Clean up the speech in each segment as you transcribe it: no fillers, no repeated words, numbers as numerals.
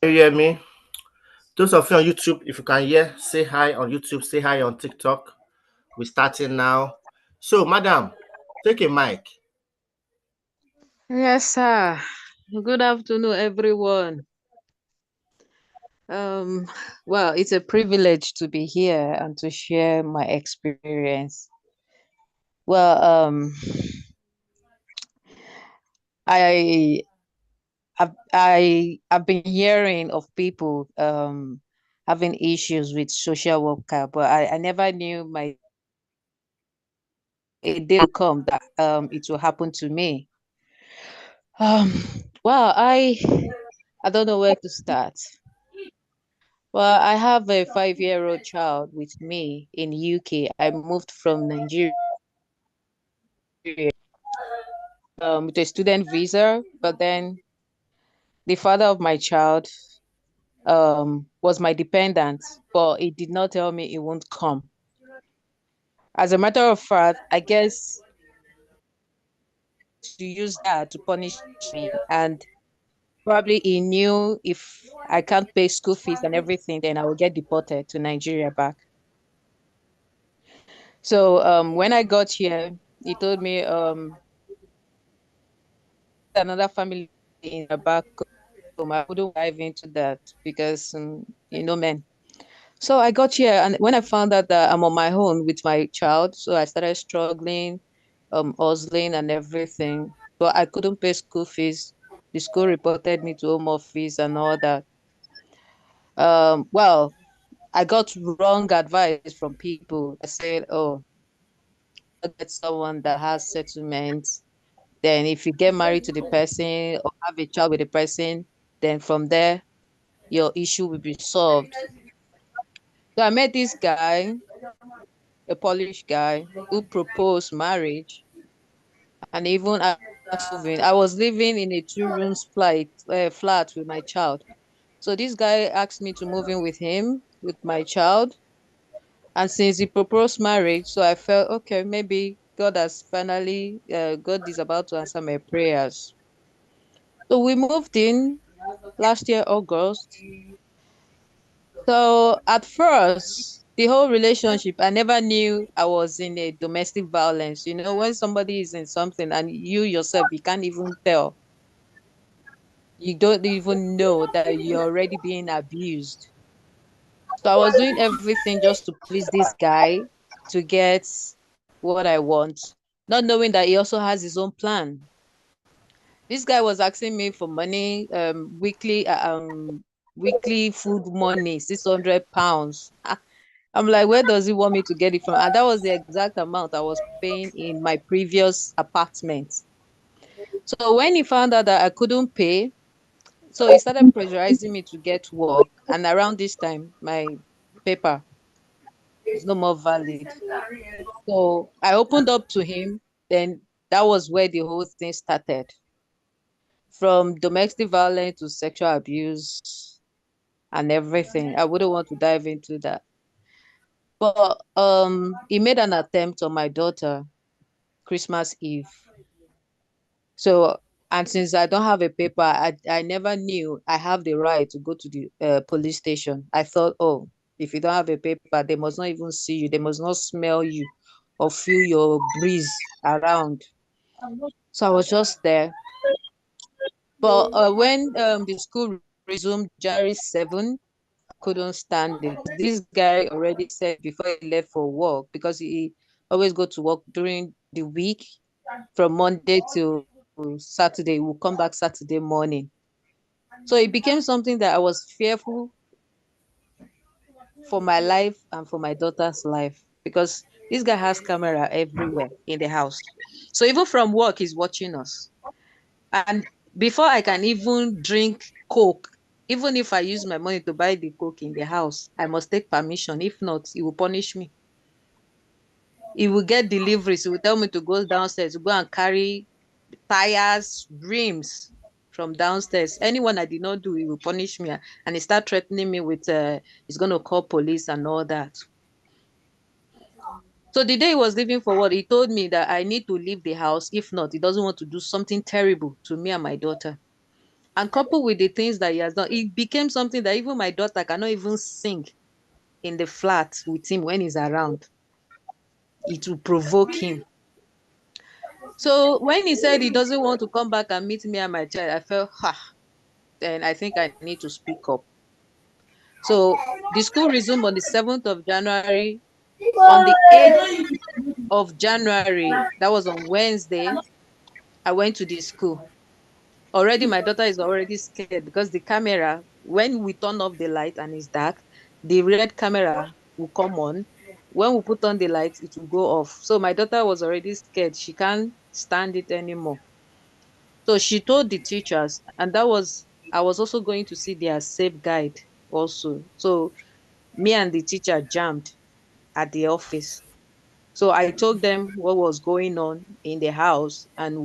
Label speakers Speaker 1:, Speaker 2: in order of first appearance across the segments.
Speaker 1: Can you hear me? Those of you on YouTube, if you can hear, say hi on YouTube, say hi on TikTok. We're starting now. So, madam, take a mic.
Speaker 2: Yes, sir. Good afternoon, everyone. Um, well, it's a privilege to be here and to share my experience. Well, I I've been hearing of people having issues with social worker, but I never knew my a day will come that it will happen to me. Um, well, I don't know where to start. Well, I have a 5-year-old child with me in UK. I moved from Nigeria with a student visa, but then the father of my child was my dependent, but he did not tell me he won't come. As a matter of fact, I guess to use that to punish me, and probably he knew if I can't pay school fees and everything, then I will get deported to Nigeria back. So when I got here, he told me another family in the back home. I wouldn't dive into that because men. So I got here, and when I found out that I'm on my own with my child, so I started struggling, hustling and everything. But I couldn't pay school fees. The school reported me to home office and all that. Well, I got wrong advice from people that said, "Oh, get someone that has settlement. Then if you get married to the person or have a child with the person, then from there your issue will be solved." So I met this guy, a Polish guy, who proposed marriage and even asked moving. I was living in a 2 room flat with my child. So this guy asked me to move in with him, with my child. And since he proposed marriage, so I felt, okay, maybe God is about to answer my prayers. So we moved in last year, August. So at first, the whole relationship, I never knew I was in a domestic violence. You know, when somebody is in something and you yourself, you can't even tell, you don't even know that you're already being abused. So I was doing everything just to please this guy to get what I want, not knowing that he also has his own plan. This guy was asking me for money, weekly food money, £600. I'm like, where does he want me to get it from? And that was the exact amount I was paying in my previous apartment. So when he found out that I couldn't pay, so he started pressurizing me to get work. And around this time, my paper is no more valid. So I opened up to him. Then that was where the whole thing started. From domestic violence to sexual abuse and everything. I wouldn't want to dive into that. But he made an attempt on my daughter Christmas Eve. So, and since I don't have a paper, I never knew I have the right to go to the police station. I thought, oh, if you don't have a paper, they must not even see you. They must not smell you or feel your breeze around. So I was just there. But when the school resumed January 7, I couldn't stand it. This guy already said before he left for work, because he always go to work during the week from Monday to Saturday. We'll come back Saturday morning. So it became something that I was fearful for my life and for my daughter's life, because this guy has camera everywhere in the house. So even from work, he's watching us. And before I can even drink Coke, even if I use my money to buy the Coke in the house, I must take permission. If not, he will punish me. He will get deliveries. He will tell me to go downstairs, to go and carry tires, rims from downstairs. Anyone I did not do, he will punish me. And he start threatening me with, he's going to call police and all that. So the day he was leaving for work, he told me that I need to leave the house. If not, he doesn't want to do something terrible to me and my daughter. And coupled with the things that he has done, it became something that even my daughter cannot even sing in the flat with him when he's around. It will provoke him. So when he said he doesn't want to come back and meet me and my child, I felt, then I think I need to speak up. So the school resumed on the 7th of January. On the 8th of January, that was on Wednesday, I went to the school. Already my daughter is already scared because the camera, when we turn off the light and it's dark, the red camera will come on. When we put on the light, it will go off. So my daughter was already scared. She can't stand it anymore. So she told the teachers, and I was also going to see their safe guide also. So me and the teacher jammed at the office. So I told them what was going on in the house and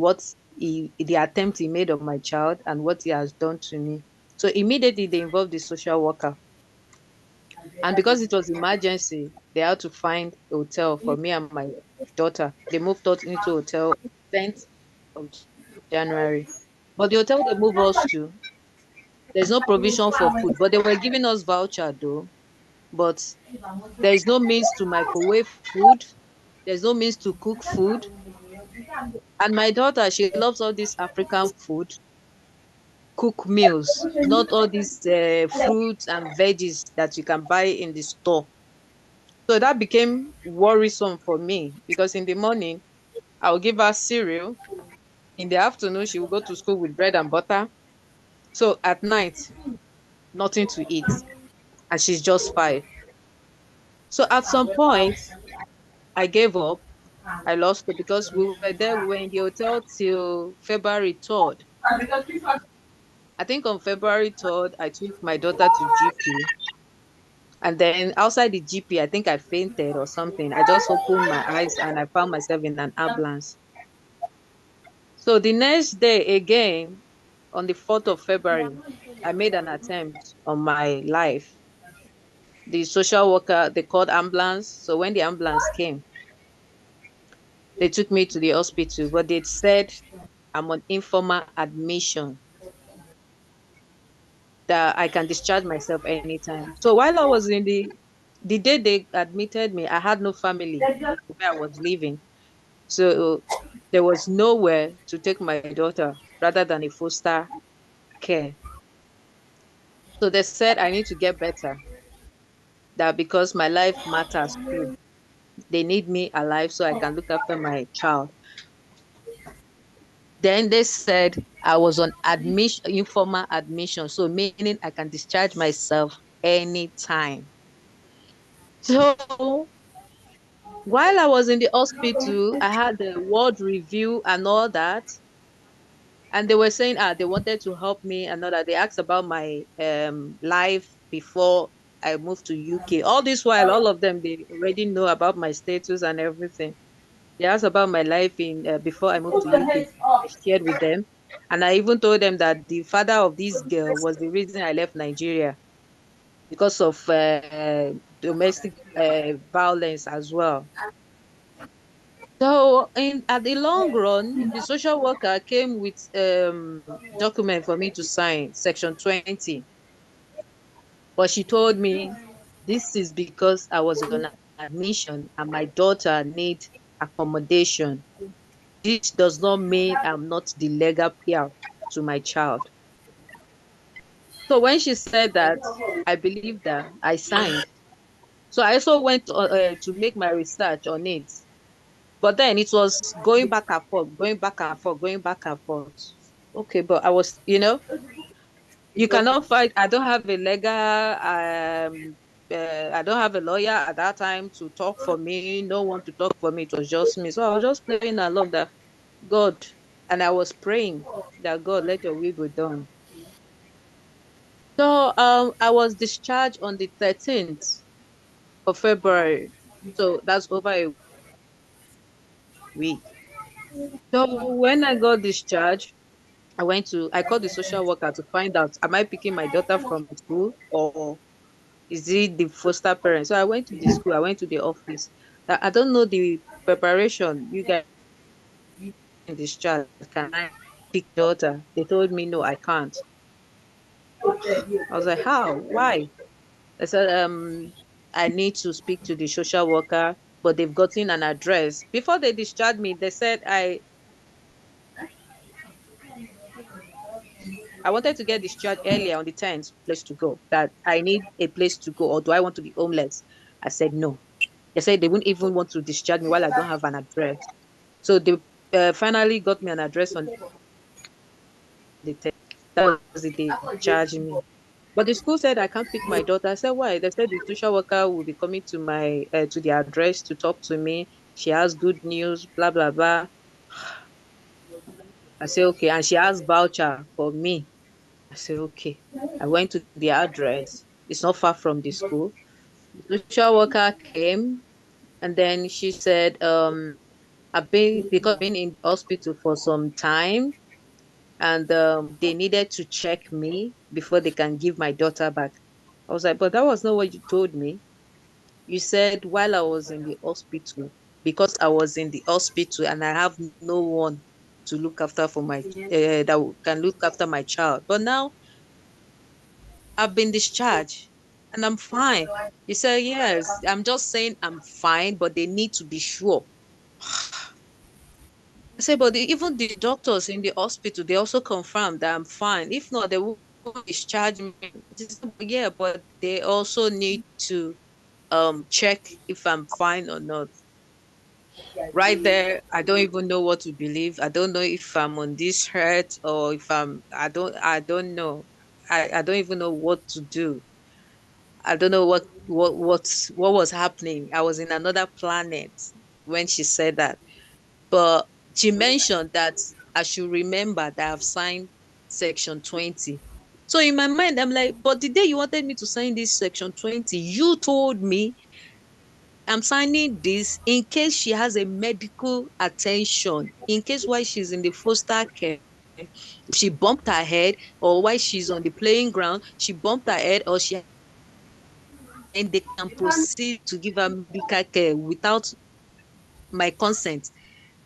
Speaker 2: the attempt he made on my child and what he has done to me. So immediately they involved the social worker. And because it was emergency, they had to find a hotel for me and my daughter. They moved us into hotel 10th of January. But the hotel they moved us to, there's no provision for food. But they were giving us voucher though. But there is no means to microwave food. There's no means to cook food. And my daughter, she loves all this African food, cook meals, not all these fruits and veggies that you can buy in the store. So that became worrisome for me because in the morning, I'll give her cereal. In the afternoon, she will go to school with bread and butter. So at night, nothing to eat. And she's just 5. So at some point, I gave up. I lost it because we were there, we were in the hotel till February 3rd. I think on February 3rd, I took my daughter to GP. And then outside the GP, I think I fainted or something. I just opened my eyes and I found myself in an ambulance. So the next day again, on the 4th of February, I made an attempt on my life. The social worker, they called ambulance. So when the ambulance came, they took me to the hospital, but they said I'm on informal admission, that I can discharge myself anytime. So while I was in the day they admitted me, I had no family where I was living. So there was nowhere to take my daughter rather than a foster care. So they said I need to get better, that because my life matters too. They need me alive so I can look after my child. Then they said I was on admission, informal admission. So meaning I can discharge myself anytime. So while I was in the hospital, I had the ward review and all that. And they were saying, they wanted to help me and all that. They asked about my life before I moved to UK. All this while, all of them, they already know about my status and everything. They asked about my life in before I moved to UK. I shared with them. And I even told them that the father of this girl was the reason I left Nigeria because of domestic violence as well. So in at the long run, the social worker came with document for me to sign, section 20. But she told me this is because I was on admission and my daughter needs accommodation. This does not mean I'm not the legal peer to my child. So when she said that, I believed that I signed. So I also went to make my research on it. But then it was going back and forth, going back and forth, going back and forth. Okay, but I was, you cannot fight. I don't have a legal, I don't have a lawyer at that time to talk for me. No one to talk for me. It was just me. So I was just playing along that God, and I was praying that God, let your will be done. So I was discharged on the 13th of February. So that's over a week. So when I got discharged, I called the social worker to find out, am I picking my daughter from school or is it the foster parent? So I went to the school, I went to the office. I don't know the preparation you guys in discharge. Can I pick daughter? They told me no, I can't. I was like, how? Why? I said, I need to speak to the social worker, but they've gotten an address. Before they discharged me, they said I wanted to get discharged earlier on the 10th, place to go, that I need a place to go, or do I want to be homeless? I said no. They said they wouldn't even want to discharge me while I don't have an address. So they finally got me an address on the 10th. That was the day they discharged me. But the school said I can't pick my daughter. I said, why? They said the social worker will be coming to my to the address to talk to me. She has good news, blah blah blah. I said, okay. And she has voucher for me. I said, okay. I went to the address. It's not far from the school. The social worker came and then she said, I've been because I've been in hospital for some time and they needed to check me before they can give my daughter back. I was like, but that was not what you told me. You said while I was in the hospital, because I was in the hospital and I have no one to look after for my that can look after my child. But now I've been discharged and I'm fine. You said, yes, I'm just saying I'm fine, but they need to be sure. I said, but even the doctors in the hospital, they also confirmed that I'm fine. If not, they will discharge me. Said, yeah, but they also need to check if I'm fine or not. Right there, I don't even know what to believe. I don't know if I'm on this hurt or if I don't know. I don't even know what to do. I don't know what was happening. I was in another planet when she said that. But she mentioned that I should remember that I've signed section 20. So in my mind, I'm like, but the day you wanted me to sign this section 20, you told me I'm signing this in case she has a medical attention, in case while she's in the foster care, she bumped her head, or while she's on the playing ground, she bumped her head, or she and they can proceed to give her medical care without my consent.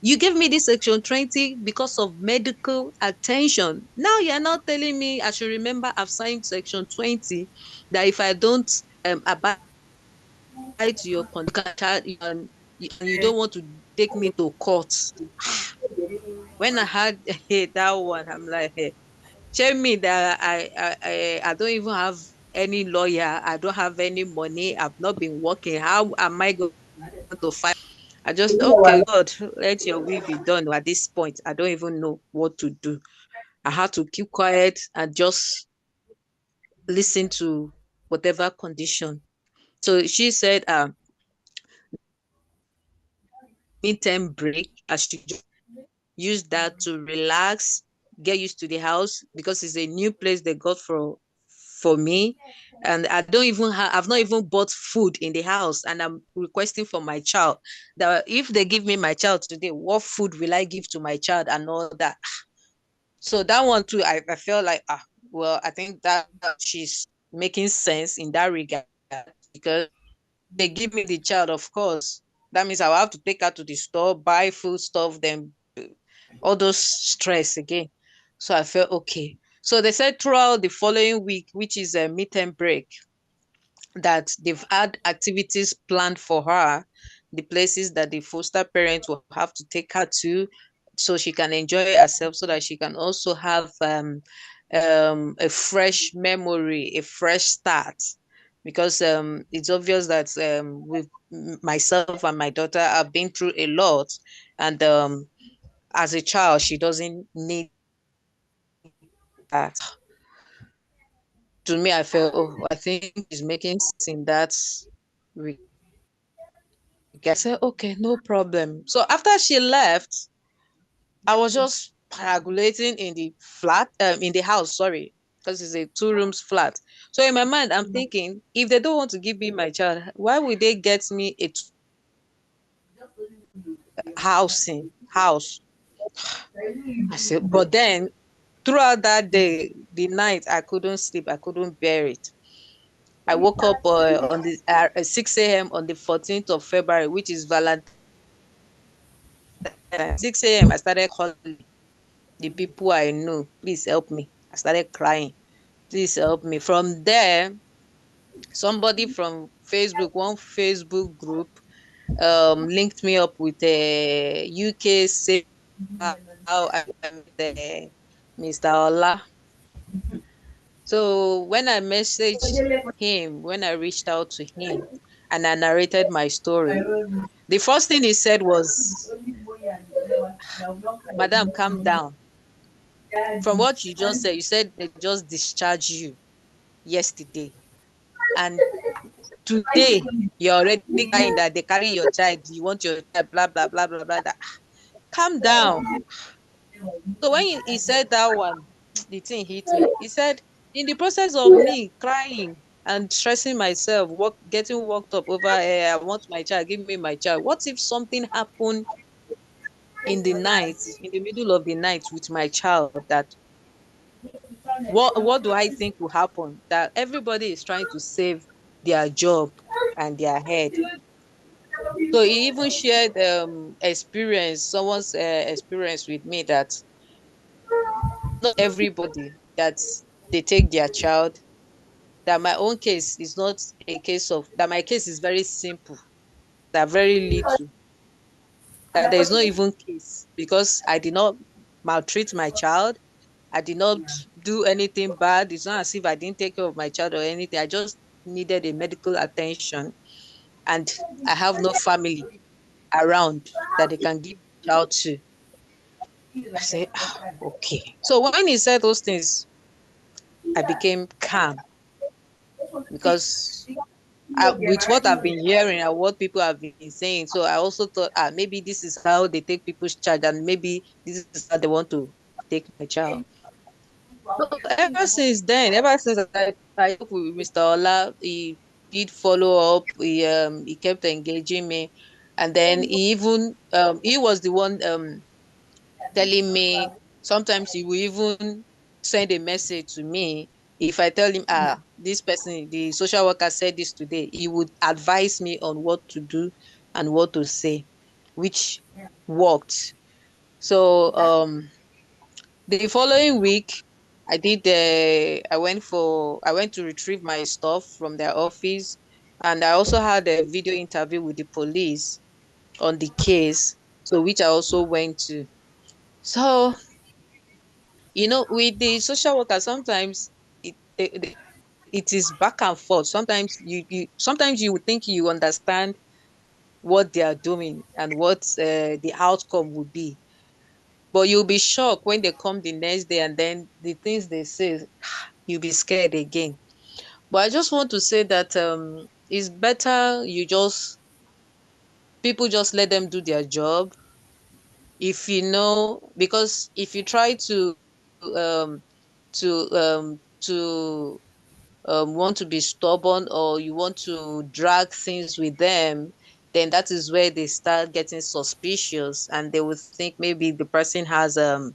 Speaker 2: You gave me this section 20 because of medical attention. Now you're not telling me I should remember I've signed section 20 that if I don't abide to your condition and you don't want to take me to court. When I had that one, I'm like, hey, tell me that I don't even have any lawyer. I don't have any money. I've not been working. How am I going to fight? I just, okay, God, let your will be done at this point. I don't even know what to do. I had to keep quiet and just listen to whatever condition. So she said, midterm break, I should use that to relax, get used to the house because it's a new place they got for me. And I've not even bought food in the house, and I'm requesting for my child that if they give me my child today, what food will I give to my child and all that. So that one too, I felt like well, I think that she's making sense in that regard because they give me the child, of course. That means I'll have to take her to the store, buy food stuff, then all those stress again. So I felt okay. So they said throughout the following week, which is a midterm break, that they've had activities planned for her, the places that the foster parents will have to take her to, so she can enjoy herself, so that she can also have a fresh memory, a fresh start. Because it's obvious that with myself and my daughter have been through a lot, and as a child, she doesn't need that. To me, I felt, oh, I think she's making sense in that regard. I said, okay, no problem. So after she left, I was just paragulating in the flat, in the house, sorry, because it's a two rooms flat. So in my mind, I'm thinking, if they don't want to give me my child, why would they get me a house? I said, but then throughout that day, the night, I couldn't sleep. I couldn't bear it. I woke up on the 6 a.m. on the 14th of February, which is Valentine's. 6 a.m. I started calling the people I know, please help me. I started crying. Please help me. From there, somebody from Facebook, one Facebook group, linked me up with a UK safe how I met Mr. Ola. So when I messaged him, when I reached out to him and I narrated my story, the first thing he said was, Madam, calm down. From what you just said, you said they just discharged you yesterday. And today, you're already crying that they carry your child, you want your child, blah, blah, blah, blah, blah. That. Calm down. So when he said that one, the thing hit me. He said, in the process of me crying and stressing myself, getting worked up over, I want my child, give me my child. What if something happened in the night, in the middle of the night with my child? That what do I think will happen? That everybody is trying to save their job and their head. So he even shared someone's experience with me that not everybody that they take their child. That my own case is not a case of that. My case is very simple. That very little. That there is no even case because I did not maltreat my child. I did not do anything bad. It's not as if I didn't take care of my child or anything. I just needed a medical attention, and I have no family around that they can give the child to. I said, okay. So when he said those things, I became calm because with what I've been hearing and what people have been saying, so I also thought, maybe this is how they take people's child, and maybe this is how they want to take my child. So ever since then, ever since I talked with Mr. Ola, he did follow up. He kept engaging me, and then he was the one telling me sometimes he will even send a message to me. If I tell him, this person, the social worker said this today, he would advise me on what to do and what to say, which worked. So the following week, I went to retrieve my stuff from their office, and I also had a video interview with the police on the case, so which I also went to. So with the social worker, sometimes it is back and forth. Sometimes you would think you understand what they are doing and what the outcome would be, but you'll be shocked when they come the next day and then the things they say, you'll be scared again. But I just want to say that it's better people just let them do their job. If you know, because if you try to want to be stubborn, or you want to drag things with them, then that is where they start getting suspicious, and they will think maybe the person has um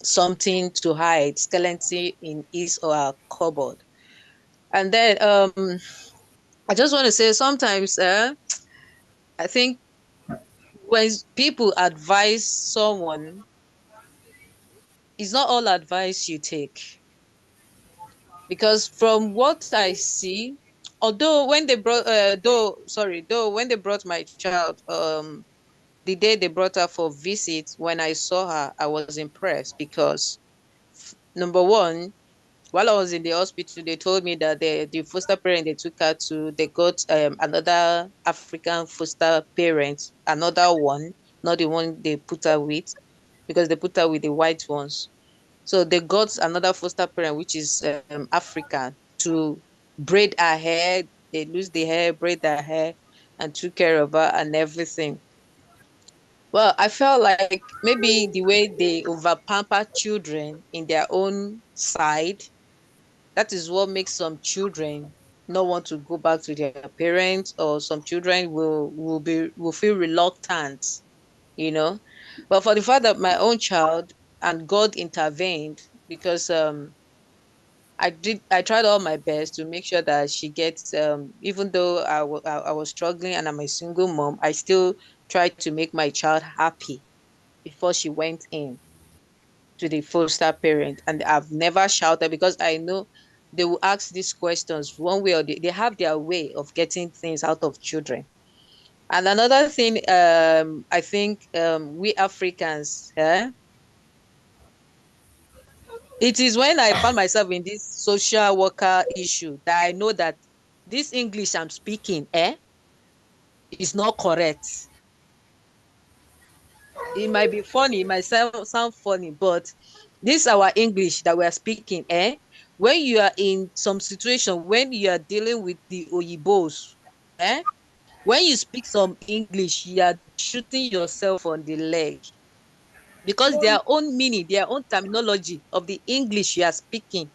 Speaker 2: something to hide, skeleton in his or her cupboard. And then I just want to say sometimes I think when people advise someone, it's not all advice you take. Because from what I see, although when they brought though when they brought my child, the day they brought her for visit, when I saw her, I was impressed because number one, while I was in the hospital, they told me that the foster parent they took her to, they got another African foster parent, another one, not the one they put her with, because they put her with the white ones. So they got another foster parent, which is African, to braid her hair. They lose the hair, braid her hair, and took care of her and everything. Well, I felt like maybe the way they over pamper children in their own side, that is what makes some children not want to go back to their parents, or some children will feel reluctant, you know. But for the fact that my own child, and God intervened, because I tried all my best to make sure that she gets, even though I was struggling and I'm a single mom, I still tried to make my child happy before she went in. to the foster parent, and I've never shouted because I know they will ask these questions one way or they have their way of getting things out of children. And another thing, I think we Africans, it is when I found myself in this social worker issue that I know that this English I'm speaking, is not correct. It might be funny, it might sound funny, but this our English that we are speaking, when you are in some situation, when you are dealing with the Oyibos, when you speak some English, you are shooting yourself on the leg because their own meaning, their own terminology of the English you are speaking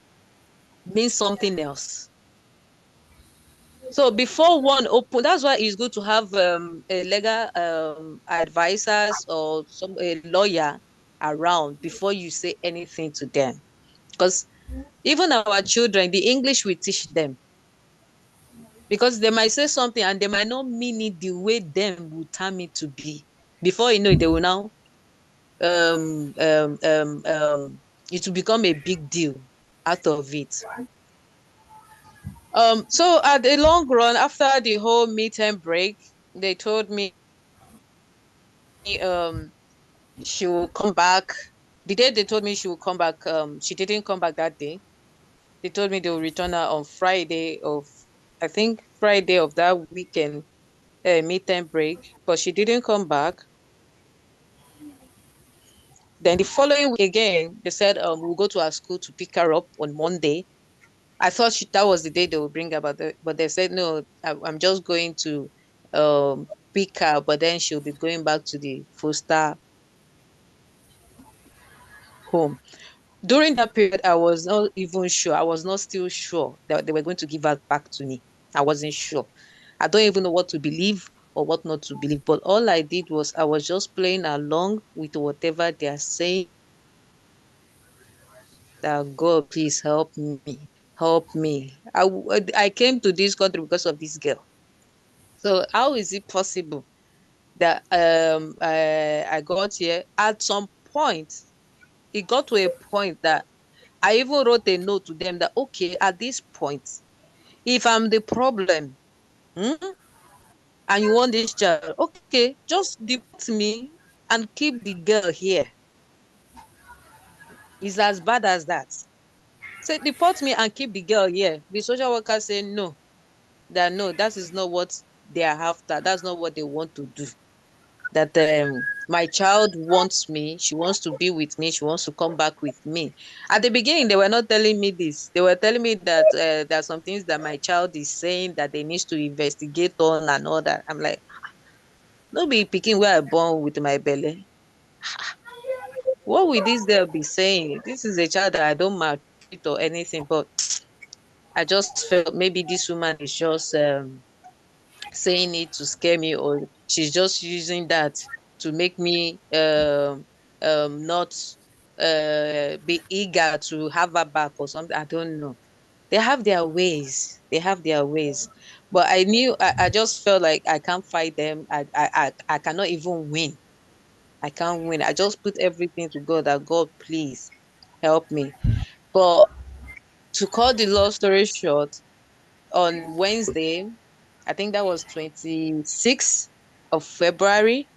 Speaker 2: means something else. So before one open, that's why it's good to have a legal advisors or some a lawyer around before you say anything to them. Because even our children, the English we teach them, because they might say something and they might not mean it the way them would term it to be. Before you know it, they will now um um um um it will become a big deal out of it. So at the long run, after the whole midterm break, they told me she will come back. The day they told me she will come back, she didn't come back that day. They told me they will return her on Friday of, I think Friday of that weekend, midterm break, but she didn't come back. Then the following week again, they said we'll go to our school to pick her up on Monday. I thought that was the day they would bring her, but they said no. I'm just going to pick her, but then she'll be going back to the foster home. During that period, I was not even sure. I was not still sure that they were going to give her back to me. I wasn't sure. I don't even know what to believe or what not to believe. But all I did was I was just playing along with whatever they are saying. That God, please help me, help me. I came to this country because of this girl. So how is it possible that I got here? At some point, it got to a point that I even wrote a note to them that okay, at this point, if I'm the problem, and you want this child, okay, just deport me and keep the girl here. It's as bad as that. Say deport me and keep the girl here. The social worker say no, that no, that is not what they are after. That's not what they want to do. That my child wants me, she wants to be with me, she wants to come back with me. At the beginning, they were not telling me this. They were telling me that there are some things that my child is saying that they need to investigate on and all that. I'm like, no be picking where I born with my belly. What will this girl be saying? This is a child that I don't maltreat or anything, but I just felt maybe this woman is just saying it to scare me, or she's just using that to make me not be eager to have her back or something. I don't know. They have their ways. They have their ways. But I knew I just felt like I can't fight them. I cannot even win. I can't win. I just put everything to God that God, please help me. But to cut the long story short, on Wednesday, I think that was 26th of February.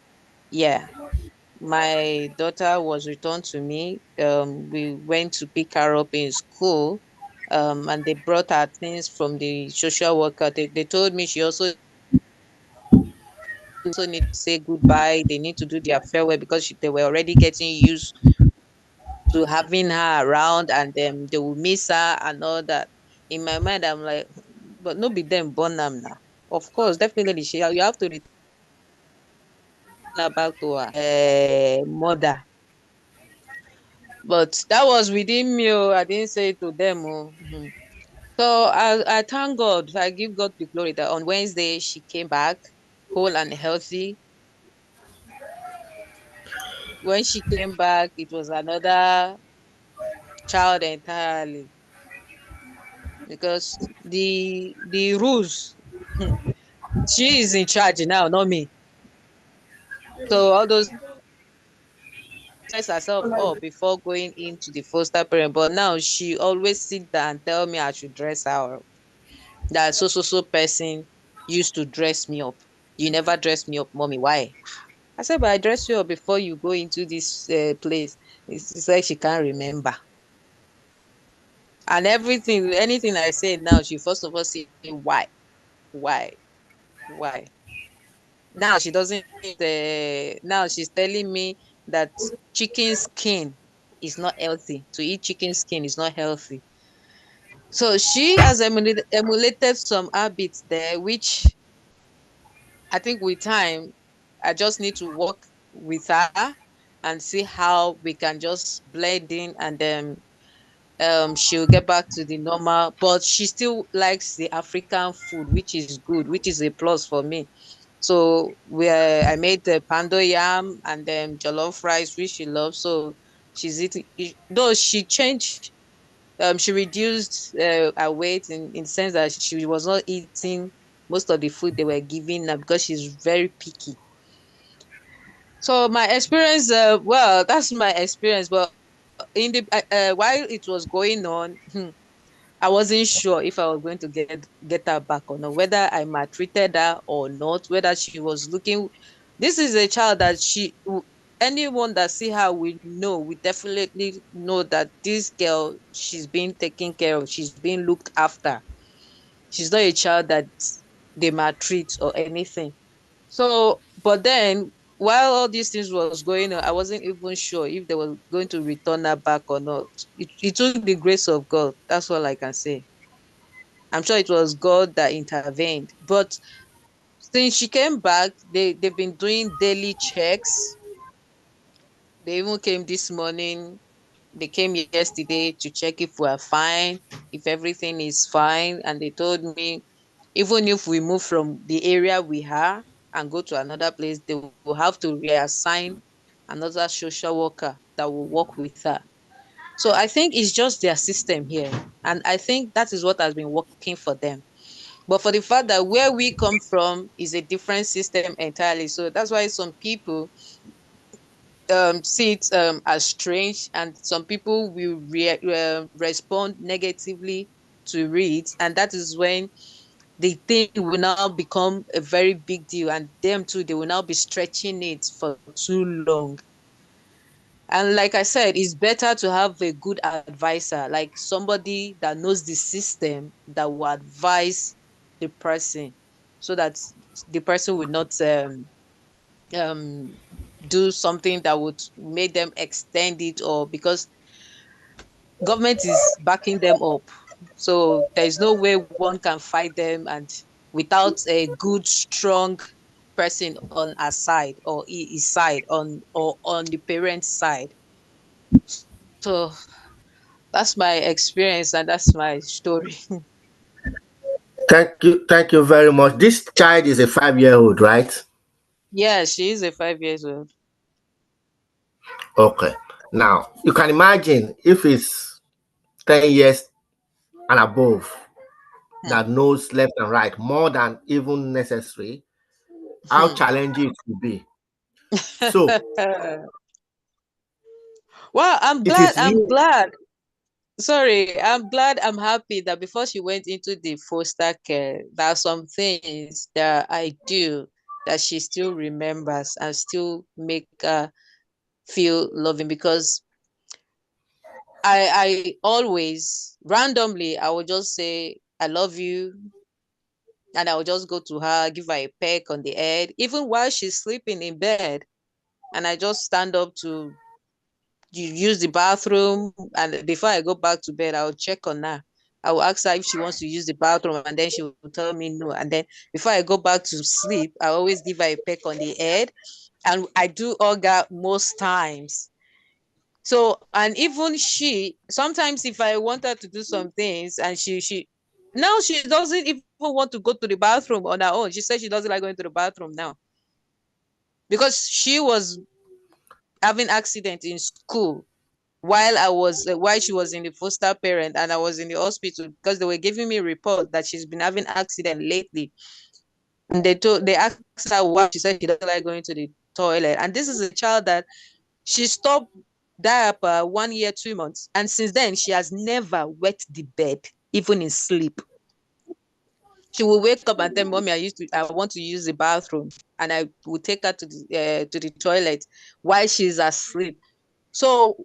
Speaker 2: Yeah, my daughter was returned to me. We went to pick her up in school. And they brought her things from the social worker. They told me she also need to say goodbye. They need to do their farewell because they were already getting used to having her around, and they will miss her and all that. In my mind, I'm like, but no be them born them now. Of course, definitely, you have to return her back to her mother. But that was within me. Oh, I didn't say it to them. Oh. So I thank God. I give God the glory that on Wednesday she came back whole and healthy. When she came back, it was another child entirely because the rules. She is in charge now, not me. So all those dress herself up before going into the foster parent. But now she always sit down and tell me I should dress her up. That so person used to dress me up. You never dress me up, mommy. Why? I said, but I dress you up before you go into this place. It's like she can't remember. And everything, anything I say now, she first of all say, why? Why? Why? Now she doesn't, now she's telling me that chicken skin is not healthy. To eat chicken skin is not healthy. So she has emulated some habits there, which I think with time, I just need to work with her and see how we can just blend in, and then she'll get back to the normal. But she still likes the African food, which is good, which is a plus for me. So I made the pando yam and then jollof rice, which she loves. So she's eating, though she changed, she reduced her weight in the sense that she was not eating most of the food they were giving her because she's very picky. So my experience, well, that's my experience. But while it was going on, I wasn't sure if I was going to get her back or not, whether I maltreated her or not, whether she was looking. This is a child that anyone that see her will know, we definitely know that this girl, she's being taken care of, she's being looked after. She's not a child that they maltreat or anything. So, but then while all these things was going on, I wasn't even sure if they were going to return her back or not. It took the grace of God. That's all I can say. I'm sure it was God that intervened. But since she came back, they've been doing daily checks. They even came this morning. They came yesterday to check if we're fine, if everything is fine. And they told me, even if we move from the area we are and go to another place, they will have to reassign another social worker that will work with her. So I think it's just their system here. And I think that is what has been working for them. But for the fact that where we come from is a different system entirely. So that's why some people see it as strange, and some people will respond negatively to it, and that is when the thing will now become a very big deal, and them too, they will now be stretching it for too long. And like I said, it's better to have a good advisor, like somebody that knows the system, that will advise the person, so that the person will not um do something that would make them extend it, or because government is backing them up. So there is no way one can fight them, and without a good, strong person on our side or his side or on the parent's side. So that's my experience and that's my story.
Speaker 1: Thank you very much. This child is a 5 year old, right?
Speaker 2: Yeah, she is a 5 years old.
Speaker 1: Okay. Now you can imagine if it's 10 years and above
Speaker 2: Hmm.
Speaker 1: that knows left and right more than even necessary, how
Speaker 2: Hmm.
Speaker 1: challenging it will be. So
Speaker 2: Well, I'm
Speaker 1: it
Speaker 2: glad.
Speaker 1: is
Speaker 2: I'm
Speaker 1: you.
Speaker 2: glad. Sorry, I'm glad. I'm happy that before she went into the foster care, there are some things that I do that she still remembers and still make her feel loving, because I always randomly I will just say I love you, and I will just go to her, give her a peck on the head, even while she's sleeping in bed, and I just stand up to use the bathroom, and before I go back to bed, I'll check on her. I will ask her if she wants to use the bathroom, and then she will tell me no. And then before I go back to sleep, I always give her a peck on the head, and I do all that most times. So, and even she sometimes, if I want her to do some things, and she now she doesn't even want to go to the bathroom on her own. She says she doesn't like going to the bathroom now because she was having accident in school while she was in the foster parent and I was in the hospital, because they were giving me a report that she's been having accident lately. And they asked her why. She said she doesn't like going to the toilet. And this is a child that She stopped diaper 1 year, 2 months, and since then she has never wet the bed, even in sleep. She will wake up and tell mommy, I want to use the bathroom, and I will take her to the toilet while she's asleep. So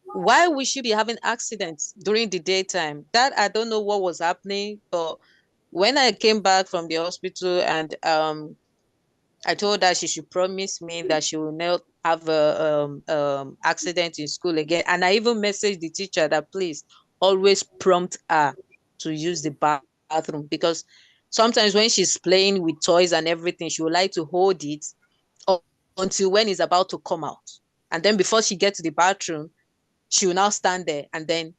Speaker 2: why would she be having accidents during the daytime? That I don't know what was happening. But when I came back from the hospital and I told her she should promise me that she will not have a accident in school again. And I even messaged the teacher that please always prompt her to use the bathroom, because sometimes when she's playing with toys and everything, she would like to hold it until when it's about to come out. And then before she gets to the bathroom, she will now stand there and then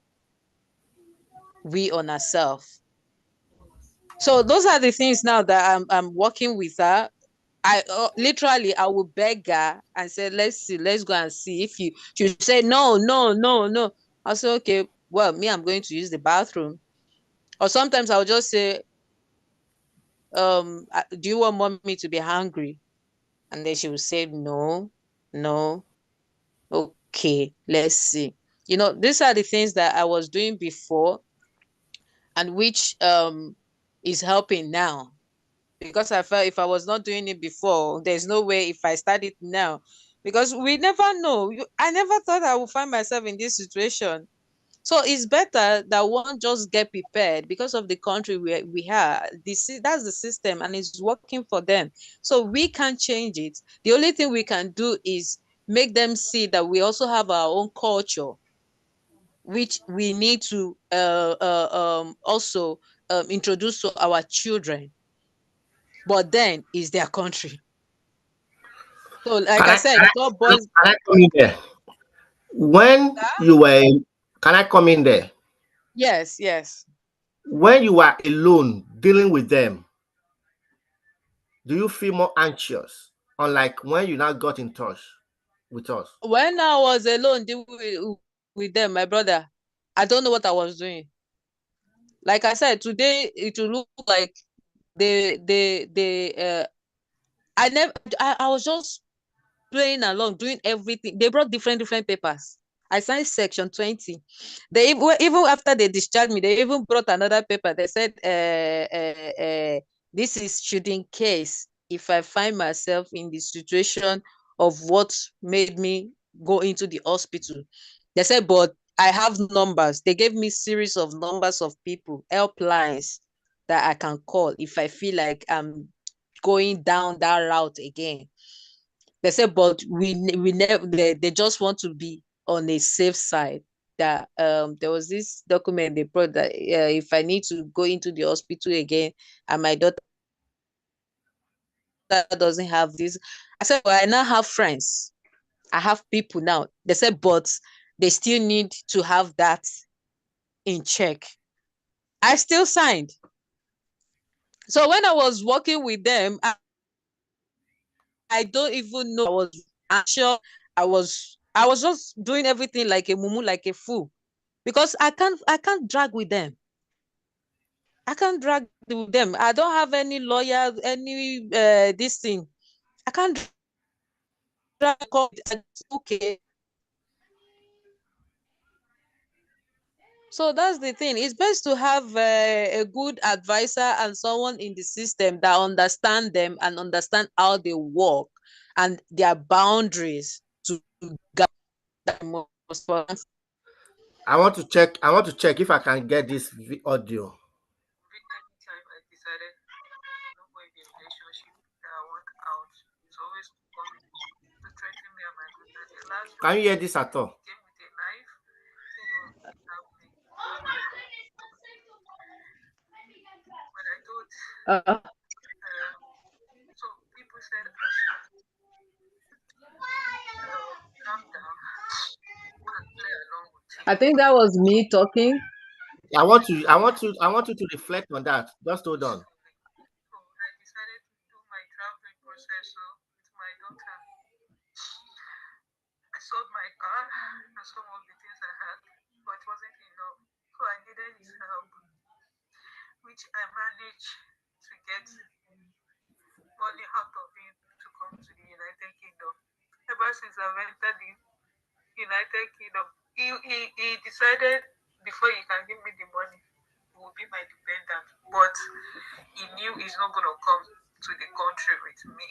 Speaker 2: we on herself. So those are the things now that I'm working with her. I literally I will beg her and say, let's see, let's go and see. If she say no, no, no, no, I'll say, okay, well, me, I'm going to use the bathroom. Or sometimes I'll just say, do you want mommy to be hungry? And then she will say, no, no, okay, let's see. These are the things that I was doing before and which is helping now. Because I felt if I was not doing it before, there's no way if I start it now. Because we never know. I never thought I would find myself in this situation. So it's better that one just get prepared because of the country we are. That's the system and it's working for them. So we can't change it. The only thing we can do is make them see that we also have our own culture, which we need to also introduce to our children. But then it's their country. So, like
Speaker 1: Can
Speaker 2: I
Speaker 1: I
Speaker 2: said, it all boys.
Speaker 1: can I come in there? When you were can I come in there?
Speaker 2: Yes, yes.
Speaker 1: When you are alone dealing with them, do you feel more anxious? Unlike when you now got in touch with us.
Speaker 2: When I was alone dealing with them, my brother, I don't know what I was doing. Like I said, today it will look like they I never I was just playing along, doing everything. They brought different papers. I signed section 20. They even after they discharged me, they even brought another paper. They said, this is should in case if I find myself in the situation of what made me go into the hospital. They said, but I have numbers. They gave me series of numbers of people, helplines that I can call if I feel like I'm going down that route again. They said, but we never. They just want to be on a safe side. That there was this document they brought that if I need to go into the hospital again and my daughter doesn't have this, I said, well, I now have friends. I have people now. They said, but they still need to have that in check. I still signed. So when I was working with them, I don't even know if I was anxious. I was just doing everything like a mumu, like a fool, because I can't drag with them. I can't drag with them. I don't have any lawyer, any this thing. I can't drag with them. I just say, okay. So that's the thing. It's best to have a good advisor and someone in the system that understand them and understand how they work and their boundaries to guide the most important.
Speaker 1: I want to check if I can get this audio. Can you hear this at all?
Speaker 2: Uh, I think that was me talking.
Speaker 1: I want you to reflect on that. Just hold on.
Speaker 3: ever since I've entered the United Kingdom. He decided before he can give me the money, he will be my dependent. But he knew he's not going to come to the country with me.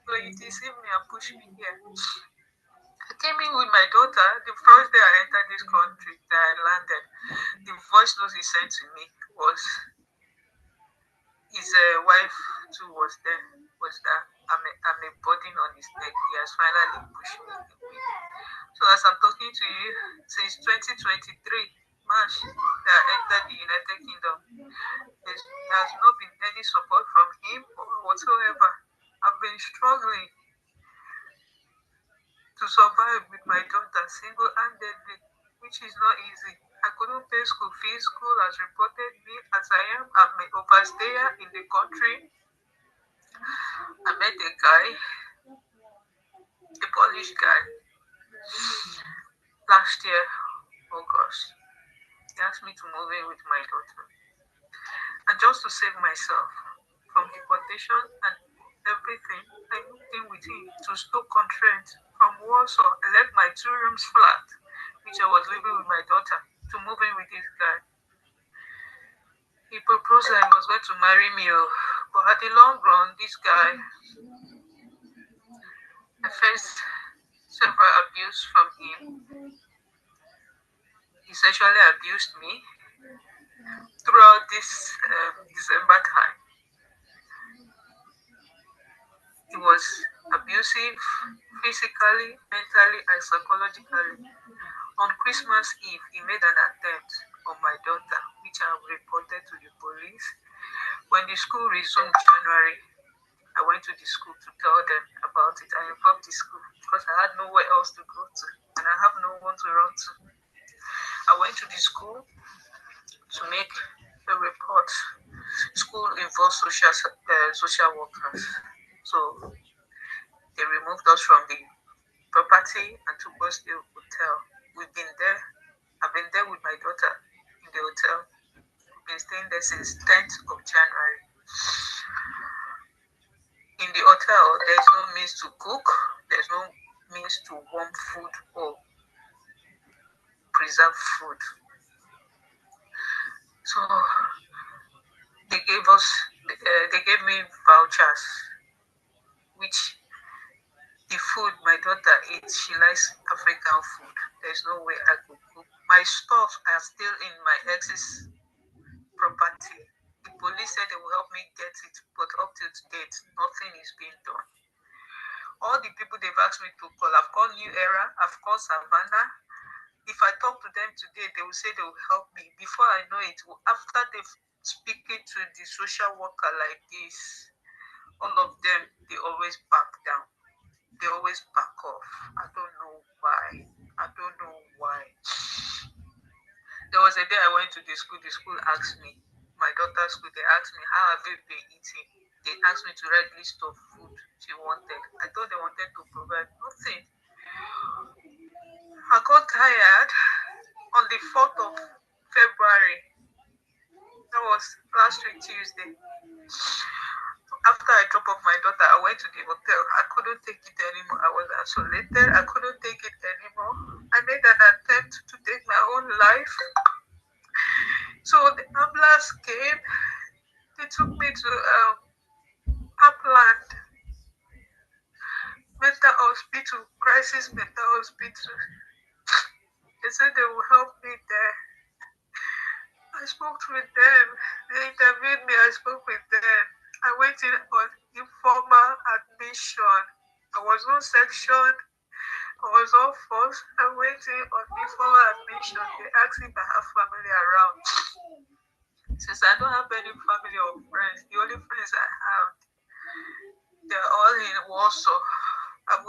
Speaker 3: So he deceived me and pushed me here. I came in with my daughter. The first day I entered this country that I landed, the voice note he sent to me was his wife too was there. Was that I'm a burden on his neck. He has finally pushed me away. So as I'm talking to you, since 2023 March that I entered the United Kingdom, there has not been any support from him or whatsoever. I've been struggling to survive with my daughter single-handedly, which is not easy. I couldn't pay school fees. School has reported me as I am. I'm an overstayer in the country. I met a guy, a Polish guy, last year, August. He asked me to move in with my daughter. And just to save myself from deportation and everything, I moved in with him to Stoke on-Trent from Warsaw. I left my 2 rooms flat, which I was living with my daughter, to move in with this guy. He proposed that he was going to marry me, but at the long run, this guy, I faced several abuse from him. He sexually abused me throughout this December time. He was abusive physically, mentally, and psychologically. On Christmas Eve, he made an attempt on my daughter, which I have reported to the police. When the school resumed January, I went to the school to tell them about it. I informed the school because I had nowhere else to go to and I have no one to run to. I went to the school to make a report. School involves social workers. So they removed us from the property and took us to the hotel. We've been there. I've been there with my daughter in the hotel. We've been staying there since 10th of January. In the hotel, there's no means to cook. There's no means to warm food or preserve food. So they gave me vouchers, which the food my daughter eats, she likes African food. There's no way I could cook. My stuff are still in my ex's property. The police said they will help me get it, but up to date, nothing is being done. All the people they've asked me to call, I've called New Era, I've called Savannah. If I talk to them today, they will say they will help me. Before I know it, after they've speaking to the social worker like this, all of them, they always back down. They always back off. I don't know why. I don't know why. There was a day I went to the school asked me, my daughter's school, they asked me, how have you been eating? They asked me to write list of food she wanted. I thought they wanted to provide nothing. I got tired on the 4th of February. That was last week, Tuesday. After I dropped off my daughter, I went to the hotel. I couldn't take it anymore. I was isolated. I couldn't take it anymore. I made an attempt to take my own life. So the ambulance came. They took me to Upland Mental Hospital, Crisis Mental Hospital. They said they will help me there. I spoke with them. They interviewed me. I spoke with them. I went in on informal admission. I was not sectioned. I was all forced. I went in on informal admission. They asked if I have family around. Since I don't have any family or friends, the only friends I have, they're all in Warsaw. I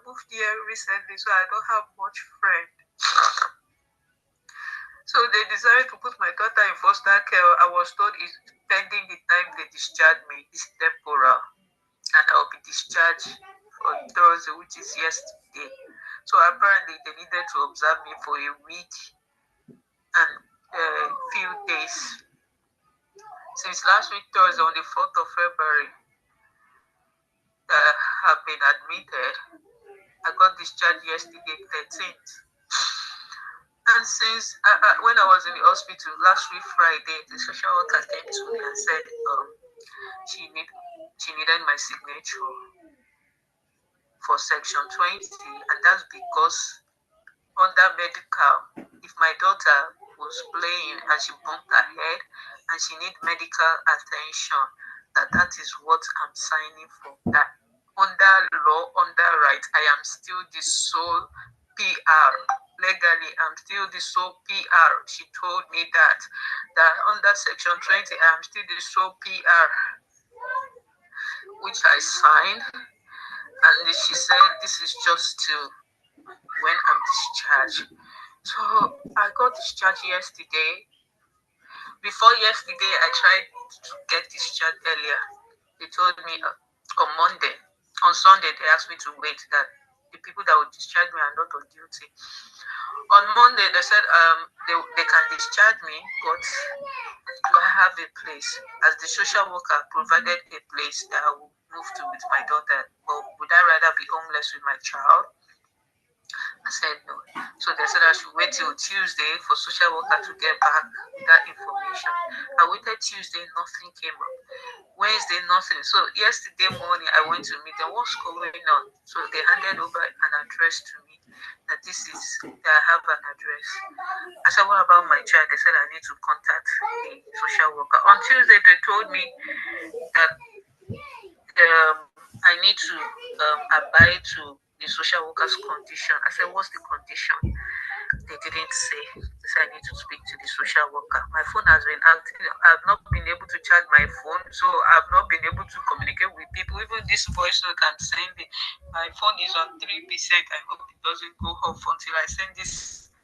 Speaker 3: moved here recently, so I don't have much friend. So they decided to put my daughter in foster care. I was told it's pending the time they discharge me. It's temporal. And I'll be discharged on Thursday, which is yesterday. So apparently they needed to observe me for a week and a few days. Since last week Thursday on the 4th of February, have been admitted. I got discharged yesterday, 13th. And since when I was in the hospital last week Friday, the social worker came to me and said she need she needed my signature for section 20, and that's because under medical, if my daughter was playing and she bumped her head and she need medical attention, that is what I'm signing for. That under law, under right, I am still the sole PR. Legally, I'm still the sole PR. She told me that under section 20, I'm still the sole PR, which I signed. And she said this is just to when I'm discharged. So I got discharged yesterday. Before yesterday, I tried to get discharged earlier. They told me on Monday, on Sunday, they asked me to wait, that the people that would discharge me are not on duty. On Monday, they said they can discharge me, but do I have a place? As the social worker provided a place that I will move to with my daughter, or would I rather be homeless with my child? I said no. So they said I should wait till Tuesday for social worker to get back that information. I waited Tuesday, nothing came up. Wednesday, nothing. So yesterday morning, I went to meet them. What's going on? So they handed over an address to me. That I have an address. I said, what about my child? They said I need to contact the social worker. On Tuesday, they told me that I need to abide to the social worker's condition. I said, what's the condition? They didn't say. They said I need to speak to the social worker. My phone has been active. I've not been able to charge my phone, so I've not been able to communicate with people. Even this voice note I'm sending, my phone is on 3%. I hope it doesn't go off until I send this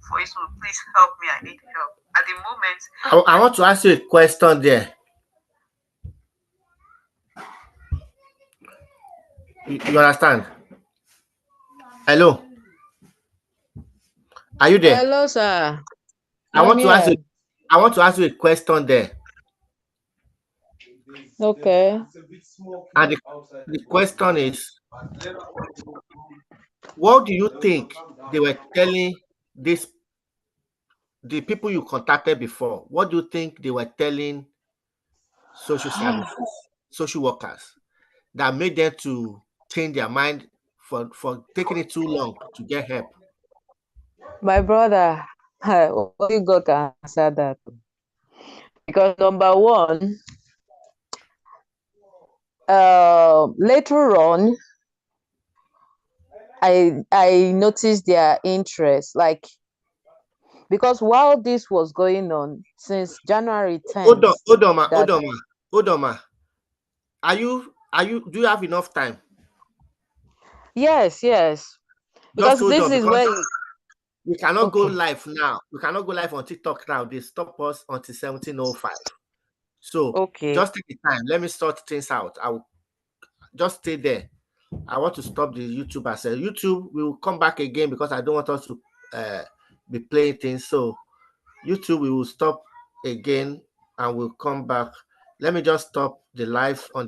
Speaker 3: voice note. Please help me. I need help. At the moment,
Speaker 1: I want to ask you a question there. You understand? Hello? Are you there?
Speaker 2: Hello, sir.
Speaker 1: I
Speaker 2: I'm
Speaker 1: want to ask you
Speaker 2: here.
Speaker 1: I want to ask you a question there.
Speaker 2: Okay.
Speaker 1: And the question is, what do you think they were telling this the people you contacted before? What do you think they were telling social services, social workers, that made them to change their mind for taking it too long to get help?
Speaker 2: My brother, only God can answer that. Because number one, later on, I noticed their interest, like because while this was going on since January
Speaker 1: Hold on,
Speaker 2: 10th,
Speaker 1: hold on, ma, hold
Speaker 2: that
Speaker 1: on, ma, hold on, ma. Do you have enough time?
Speaker 2: yes,
Speaker 1: Just
Speaker 2: because
Speaker 1: hold
Speaker 2: this
Speaker 1: on,
Speaker 2: is
Speaker 1: because
Speaker 2: where
Speaker 1: we cannot go
Speaker 2: okay,
Speaker 1: live now. We cannot go live on TikTok now. They stop us until 17:05. So
Speaker 2: okay,
Speaker 1: just take the time. Let me sort things out. I will just stay there. I want to stop the YouTube as well. YouTube will come back again because I don't want us to be playing things. So YouTube we will stop again and we'll come back. Let me just stop the live on